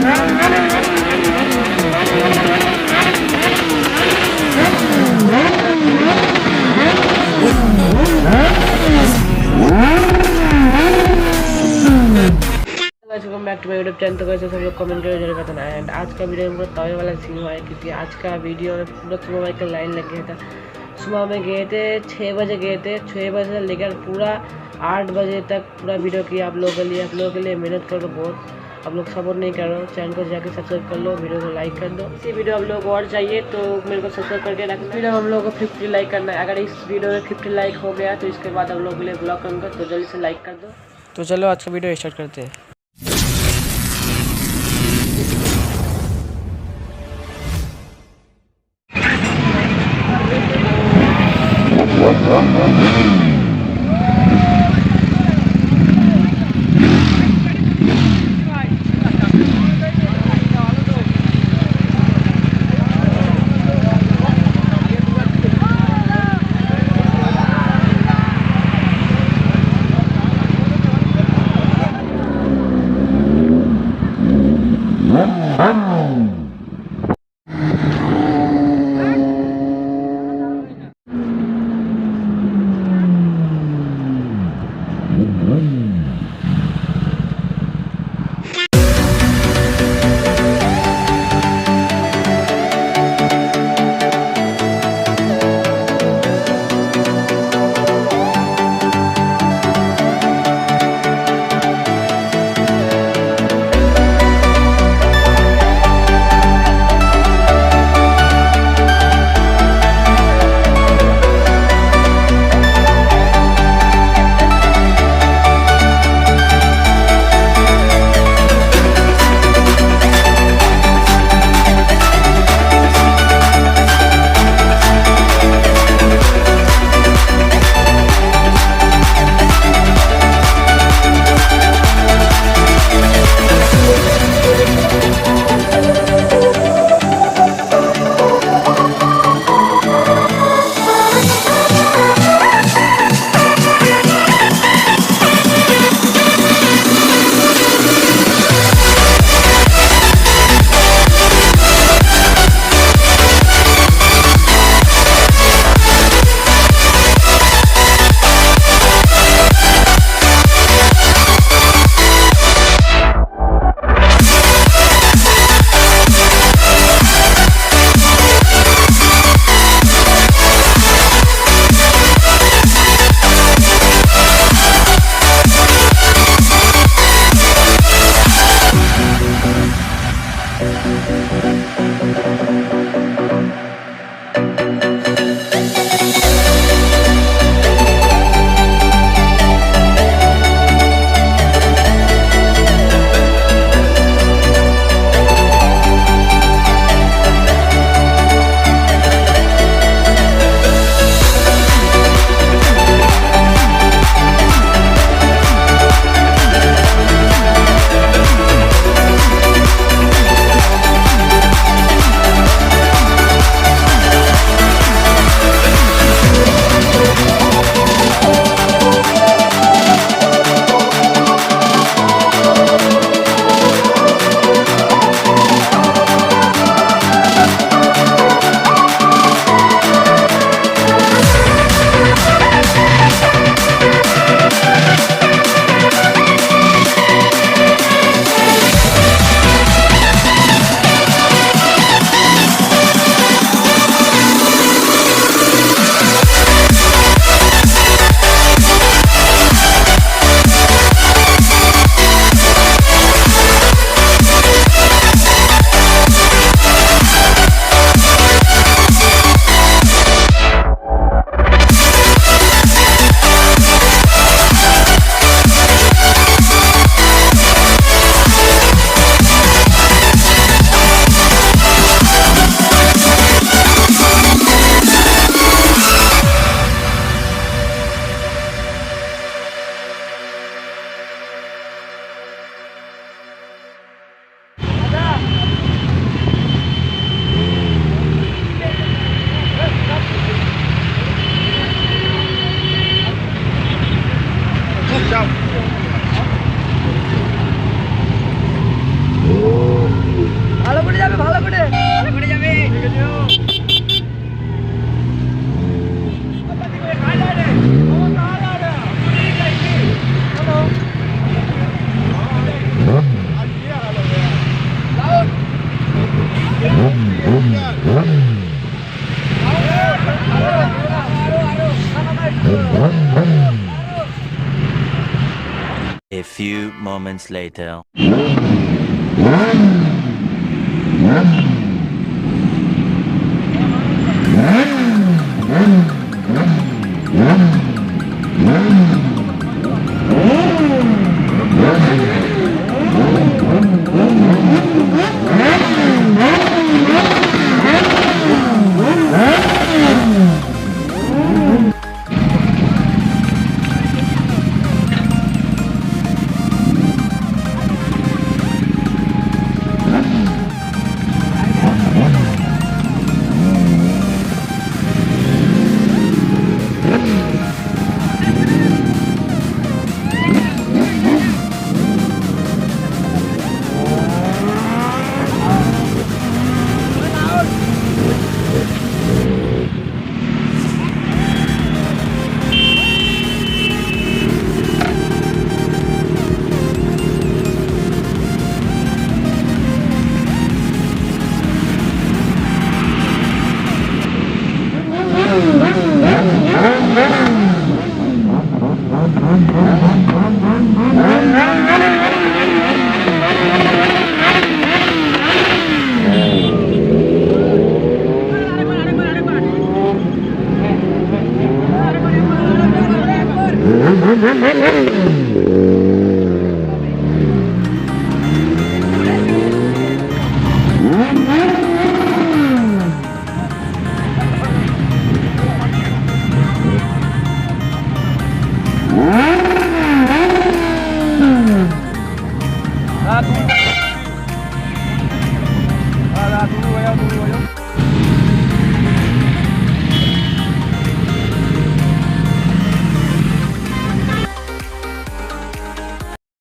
Back to my YouTube channel. तो कैसे सब लोग कमेंट करके जरूर बताना। एंड आज का वीडियो में पूरा तवे वाला सीन हुआ है, क्योंकि आज का वीडियो में पूरा सुबह का लाइन लग गया था। सुबह में गए थे 6 बजे गए थे, 6 बजे से लेकर पूरा 8 बजे तक पूरा वीडियो किया आप लोगों के लिए। आप लोगों के लिए मेहनत कर लो बहुत, आप लोग सपोर्ट नहीं कर रहे हो। चैनल को जाकर सब्सक्राइब कर लो, वीडियो को लाइक कर दो। इसी वीडियो आप लोगों को और चाहिए तो मेरे को सब्सक्राइब करके रखना। वीडियो हम लोगों को 50 लाइक करना है। अगर इस वीडियो में 50 लाइक हो गया तो इसके बाद आप लोगों के लिए ब्लॉग करूँगा, तो जल्दी से लाइक कर दो। तो चलो आज का वीडियो स्टार्ट करते हैं। few moments later.